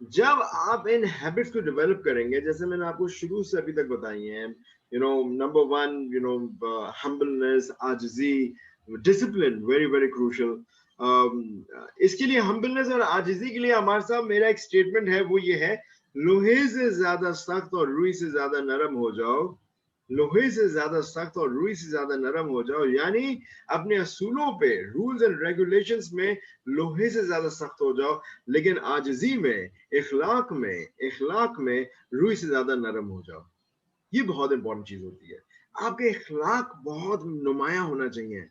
जब आप इन हैबिट्स को डेवलप करेंगे, जैसे मैंने आपको शुरू से अभी तक बताई हैं, you know number 1 you know humbleness, आजिजी, डिसिप्लिन, वेरी क्रूशियल। इसके लिए हम्बलनेस और आजिजी के लिए हमारे साथ मेरा एक स्टेटमेंट है, वो ये है, लोहे से ज्यादा सख्त और रुई से ज्यादा नरम हो जाओ, लोहे से ज्यादा सख्त और रुई से ज्यादा नरम हो जाओ। यानी अपने असूलों पे, रूल्स एंड रेगुलेशंस में लोहे से ज्यादा सख्त हो जाओ, लेकिन आजिजी में, इखलाक में रुई से ज्यादा नरम हो जाओ। ये बहुत इंपॉर्टेंट चीज होती है। आपके इखलाक बहुत नुमाया होना चाहिए।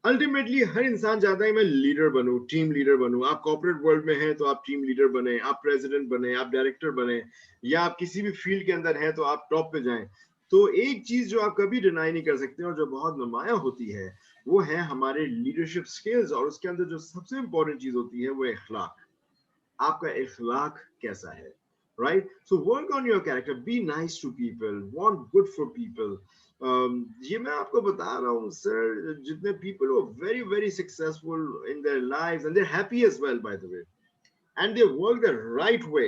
अल्टीमेटली हर इंसान चाहता है मैं लीडर बनूं, टीम लीडर बनूं। आप कॉर्पोरेट वर्ल्ड में हैं तो आप टीम लीडर बने, आप प्रेसिडेंट बने, आप डायरेक्टर बने, या आप किसी भी फील्ड के अंदर हैं तो आप टॉप पे जाएं। तो एक चीज जो आप कभी डिनाई नहीं कर सकते और जो बहुत नुमाया होती है, वो है हमारे लीडरशिप स्किल्स, और उसके अंदर जो सबसे इंपॉर्टेंट चीज होती है वो इखलाक। आपका इखलाक कैसा है, right? So work on your character, be nice to people, want good for people. ये मैं आपको बता रहा हूँ सर, जितने पीपल हो very successful in their lives and they are happy as well, by the way, and they work the right way.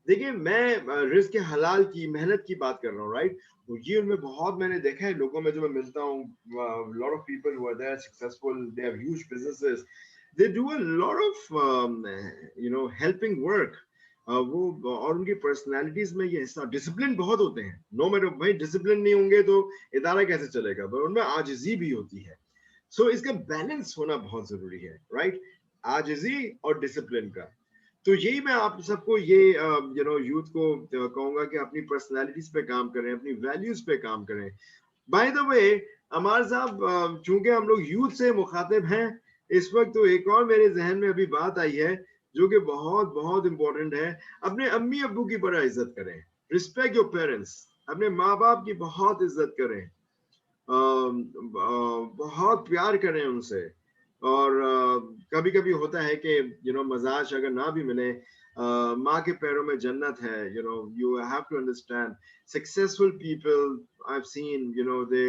देखिए मैं रिस्क के हलाल की, मेहनत की बात कर रहा हूँ, राइट? तो ये उनमें बहुत मैंने देखा है लोगों में, जो मैं मिलता हूँ, lot of people who are there successful, they have huge businesses, they do a lot of you know helping work. वो और उनकी पर्सनालिटीज में ये हिस्सा, डिसिप्लिन बहुत होते हैं। नो मैटर भाई, डिसिप्लिन नहीं होंगे तो इदारा कैसे चलेगा, पर उनमें आजिजी भी होती है। सो इसका बैलेंस होना बहुत जरूरी है, राइट? आजिजी और डिसिप्लिन का। तो यही मैं आप सबको ये यू नो यूथ को कहूंगा कि अपनी पर्सनालिटीज पे काम करें, अपनी वैल्यूज पे काम करें। बाय द वे अमर साहब, चूंकि हम लोग यूथ से मुखातिब हैं इस वक्त, तो एक और मेरे जहन में अभी बात आई है जो कि बहुत इंपॉर्टेंट है। अपने अम्मी अब्बू की बड़ा इज्जत करें, रिस्पेक्ट योर पेरेंट्स। अपने माँ बाप की बहुत इज्जत करें, बहुत प्यार करें उनसे। और कभी कभी होता है कि यू नो मजाज अगर ना भी मिले, माँ के पैरों में जन्नत है। You know you have to understand, successful people I have seen, you know they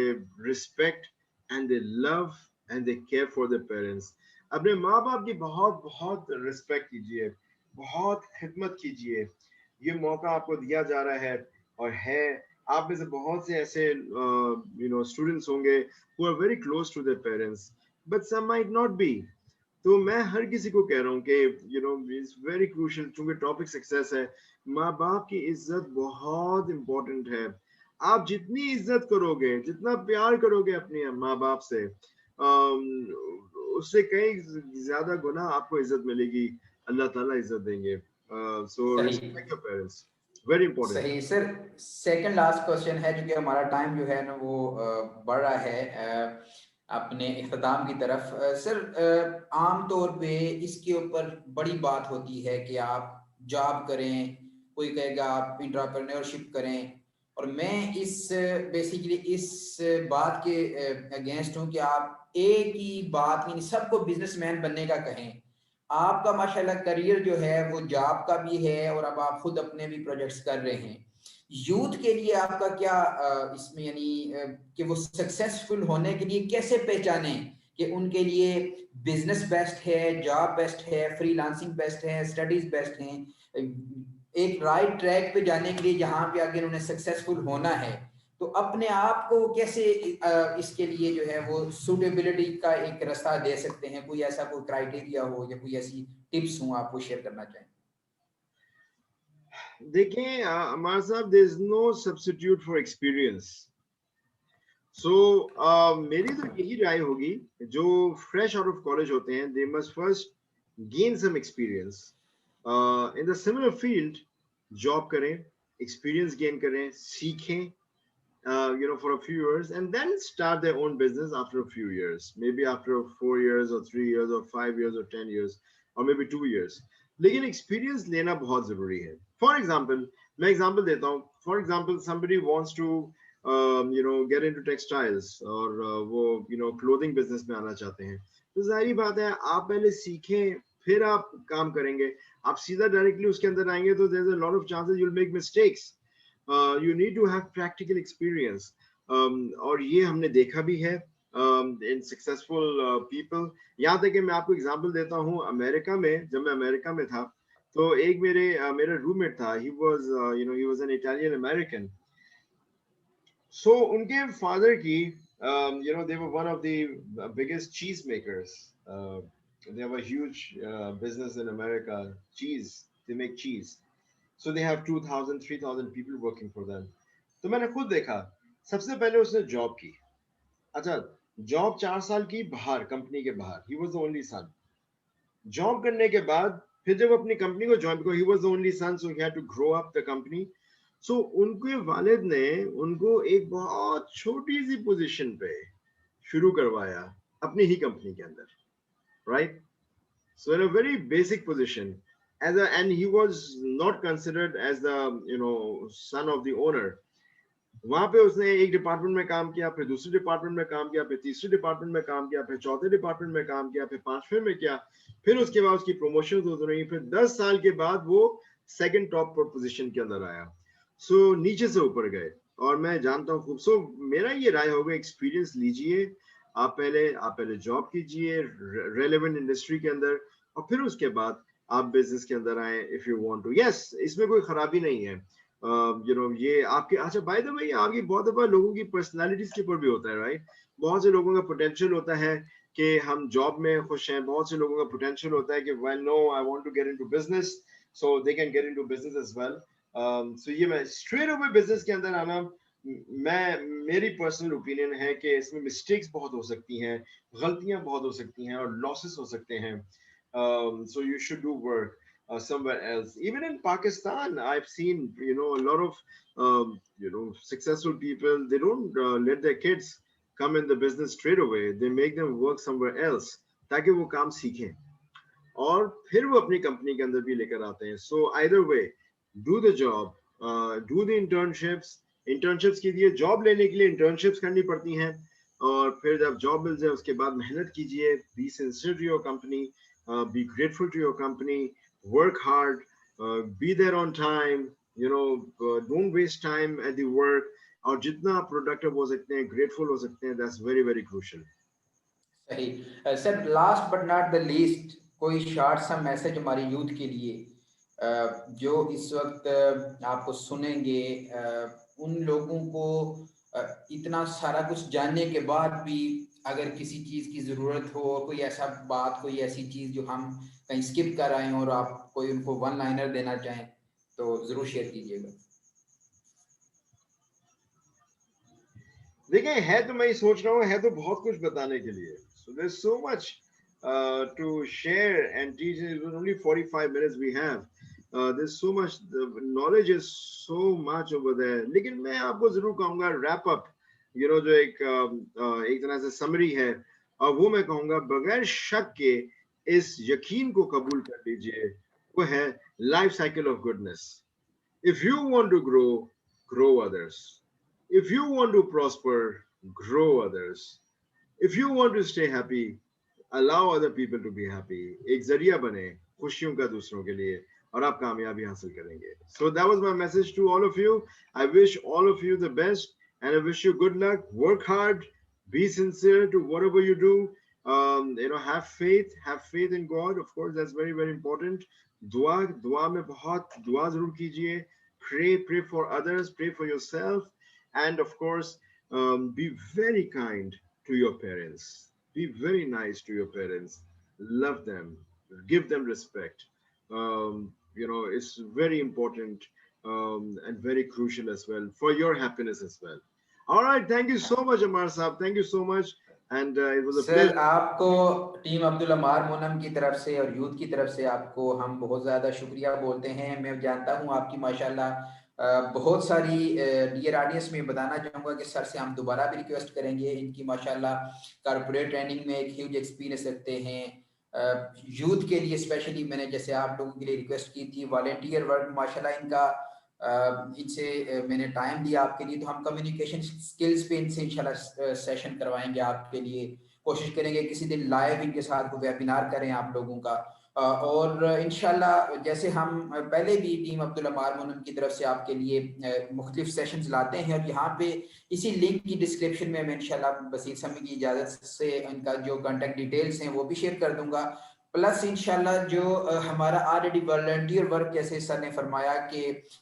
respect and they love and they care for their parents. अपने माँ बाप की बहुत रिस्पेक्ट कीजिए, बहुत खिदमत कीजिए। ये मौका आपको दिया जा रहा है, और है। आप में से बहुत से ऐसे यू नो स्टूडेंट्स होंगे who are very close to their parents, but some might not be. तो मैं हर किसी को कह रहा हूँ कि you no it's very crucial, चूंकि टॉपिक सक्सेस है, माँ बाप की इज्जत बहुत इंपॉर्टेंट है। आप जितनी इज्जत करोगे, जितना प्यार करोगे अपने माँ बाप से, उससे कई ज्यादा गुना आपको इज्जत मिलेगी, अल्लाह ताला इज्जत देंगे. So
सही
respect your parents, very important.
सही सर. सेकंड लास्ट क्वेश्चन है, क्योंकि हमारा टाइम जो है ना वो बढ़ रहा है अपने इख्तिताम की तरफ. सर आम तौर पे इसके ऊपर बड़ी बात होती है कि आप जॉब करें, कोई कहेगा आप इंट्राप्रेन्योरशिप करें, और मैं इस बेसिकली इस बात के अगेंस्ट हूँ कि आप एक ही बात नहीं, सबको बिजनेसमैन बनने का कहें. आपका माशाल्लाह करियर जो है वो जॉब का भी है, और अब आप खुद अपने भी प्रोजेक्ट्स कर रहे हैं. यूथ के लिए आपका क्या इसमें यानी कि वो सक्सेसफुल होने के लिए कैसे पहचाने कि उनके लिए बिजनेस बेस्ट है, जॉब बेस्ट है, फ्रीलांसिंग बेस्ट है, स्टडीज बेस्ट हैं, एक राइट ट्रैक पे जाने के लिए जहां पे अगर उन्हें सक्सेसफुल होना है, तो अपने आप को कैसे इसके लिए जो है वो सूटेबिलिटी का एक रास्ता दे सकते हैं? कोई ऐसा कोई क्राइटेरिया हो या कोई ऐसी टिप्स हो आप वो शेयर करना चाहें?
देखें अमर साहब, there is no substitute for experience. So मेरी तो यही राय होगी, जो फ्रेश आउट ऑफ कॉलेज होते हैं, they must first gain some experience in the similar field. Job करें, एक्सपीरियंस गेन करें, सीखें, for a few years, and then start their own business after a few years, maybe after 4 years or 3 years or 5 years or 10 years or maybe 2 years. लेकिन experience लेना बहुत जरूरी है. For example, मैं example देता हूँ. For example, somebody wants to get into textiles, और वो क्लोथिंग बिजनेस में आना चाहते हैं, तो जाहिर बात है आप पहले सीखें, फिर आप काम करेंगे. आप सीधा डायरेक्टली उसके अंदर आएंगे तो there's a lot of chances you'll make mistakes. You need to have practical experience. और ये हमने देखा भी है in successful people. यहाँ तक कि मैं आपको एग्जांपल देता हूँ, अमेरिका में, जब मैं अमेरिका में था, तो एक मेरा रूममेट था. he was an Italian American. So उनके फादर की they were one of the biggest cheese makers. They have a huge business in America, cheese. They make cheese. So they have 2,000, 3,000 people working for them. तो मैंने खुद देखा, सबसे पहले उसने job की. अच्छा, जॉब 4 साल की बाहर, कंपनी के बाहर. He was the only son. Job करने के बाद फिर जब अपनी कंपनी को join, because he was the only son, so he had to grow up the company. So उनके वालिद ने उनको एक बहुत छोटी सी पोजीशन पे शुरू करवाया अपनी ही कंपनी के अंदर, right? So in a very basic position, and he was not considered as the son of the owner. वहां पे उसने एक डिपार्टमेंट में काम किया, फिर दूसरे डिपार्टमेंट में काम किया, फिर तीसरे डिपार्टमेंट में काम किया, फिर चौथे डिपार्टमेंट में काम किया, फिर पांचवें में किया, फिर उसके बाद उसकी प्रमोशन होती रही, फिर 10 साल के बाद वो सेकंड टॉप पोजीशन के अंदर आया. सो नीचे से ऊपर गए. और मैं जानता हूँ खूब. सो मेरा ये राय होगा, एक्सपीरियंस लीजिए. आप पहले जॉब कीजिए रेलेवेंट इंडस्ट्री के अंदर, और फिर उसके बाद आप बिजनेस के अंदर आए if you want to. Yes, इसमें कोई खराबी नहीं है. ये आपके, अच्छा बाय द वे, आपकी बहुत दफा लोगों की पर्सनालिटीज के ऊपर भी होता है, राइट? बहुत से लोगों का पोटेंशियल होता है कि हम जॉब में खुश हैं. बहुत से लोगों का पोटेंशियल होता है कि well no, I want to get into business, so they can get into business as well. So ये मैं स्ट्रेट अवे बिजनेस के अंदर आना, मेरी पर्सनल ओपिनियन है कि इसमें मिस्टेक्स बहुत हो सकती हैं, गलतियां बहुत हो सकती हैं, और लॉसेस हो सकते हैं. So you should do work somewhere else. Even in Pakistan, I've seen a lot of successful people. They don't let their kids come in the business straight away. They make them work somewhere else ताकि वो काम सीखें, और फिर वो अपनी company के अंदर भी लेकर आते हैं. So either way, do the job, do the internships के लिए, जॉब लेने के लिए internships करनी पड़ती हैं, और फिर जब जॉब मिल जाए उसके बाद मेहनत कीजिए. Be sincere to your company, be grateful to your company, work hard, be there on time, don't waste time at the work. और जितना आप प्रोडक्टिव हो सकते हैं, ग्रेटफुल हो सकते हैं, that's very very crucial.
सही. Sir last but not the least, कोई शॉर्ट सा मैसेज हमारी यूथ के लिए जो इस वक्त आपको सुनेंगे, उन लोगों को इतना सारा कुछ जानने के बाद भी अगर किसी चीज की जरूरत हो, कोई ऐसा बात, कोई ऐसी चीज जो हम कहीं स्किप कर आए हैं और आप कोई उनको वन लाइनर देना चाहें, तो जरूर शेयर कीजिएगा.
देखिए, है तो मैं सोच रहा हूँ, है तो बहुत कुछ बताने के लिए. So there's so much to share and teach. It was only 45 minutes we have. There's so much, the knowledge is so much over there. लेकिन मैं आपको जरूर कहूँगा wrap up, जो एक तरह से समरी है, और वो मैं कहूँगा बगैर शक के इस यकीन को कबूल कर लीजिए, वो है life cycle of goodness. If you want to grow, grow others. If you want to prosper, grow others. If you want to stay happy, allow other people to be happy. एक जरिया बने खुशियों का दूसरों के लिए, और आप कामयाबी हासिल करेंगे. So that was my message to all of you. I wish all of you the best, and I wish you good luck. Work hard, be sincere to whatever you do. Have faith in God. Of course, that's very very important. दुआ में बहुत दुआ जरूर कीजिए. Pray for others, pray for yourself, and of course, be very kind to your parents. Be very nice to your parents. Love them. Give them respect. It's very important, and very crucial as well for your happiness as well. All right. Thank you so much, Amar Saab. Thank you so much. And it was a
sir,
pleasure.
आपको team Abdul अमार मोनम की तरफ से और youth की तरफ से आपको हम बहुत ज़्यादा शुक्रिया बोलते हैं. मैं जानता हूं आपकी माशाल्लाह बहुत सारी डियर ऑडियंस में बताना चाहूँगा कि सर से हम दोबारा भी रिक्वेस्ट करेंगे. इनकी माशाल्लाह कारपोरेट ट्रेनिंग में एक ह्यूज एक्सपीरियंस रखते हैं. यूथ के लिए स्पेशली मैंने जैसे आप लोगों के लिए रिक्वेस्ट की थी, वॉलेंटियर वर्क माशाल्लाह इनका, इनसे मैंने टाइम दिया आपके लिए, तो हम कम्युनिकेशन स्किल्स पे इनसे इंशाल्लाह सेशन करवाएंगे आपके लिए. कोशिश करेंगे किसी दिन लाइव इनके साथ को वेबिनार करें आप लोगों का. और इंशाल्लाह जैसे हम पहले भी टीम अब्दुल अमार मोनम की तरफ से आपके लिए मुख्तलिफ सेशंस लाते हैं, और यहाँ पे इसी लिंक की डिस्क्रिप्शन में मैं इंशाल्लाह बसीर समी की इजाज़त से इनका जो कॉन्टेक्ट डिटेल्स हैं वो भी शेयर कर दूंगा. प्लस इंशाल्लाह जो हमारा ऑलरेडी वॉलंटियर वर्क जैसे सर ने फरमाया कि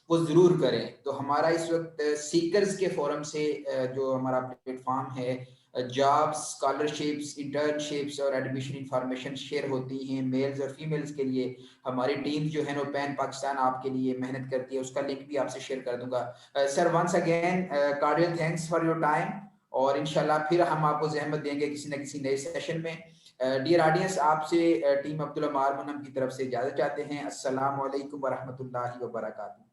वो ज़रूर करें, तो हमारा इस वक्त सीकर्स के फोरम से जो हमारा प्लेटफॉर्म है, जॉब्स, स्कॉलरशिप्स, इंटर्नशिप्स और एडमिशन इंफॉर्मेशन शेयर होती हैं मेल्स और फीमेल्स के लिए. हमारी टीम जो है नो पैन पाकिस्तान आपके लिए मेहनत करती है, उसका लिंक भी आपसे शेयर कर दूंगा. Sir once again cordial thanks for your time, और इंशाल्लाह फिर हम आपको जहमत देंगे किसी न किसी नए सेशन में. डियर ऑडियंस, आपसे टीम अब्दुल अमार मोनम की तरफ से इजाजत चाहते हैं. अस्सलाम वालेकुम व रहमतुल्लाहि व बरकातहू.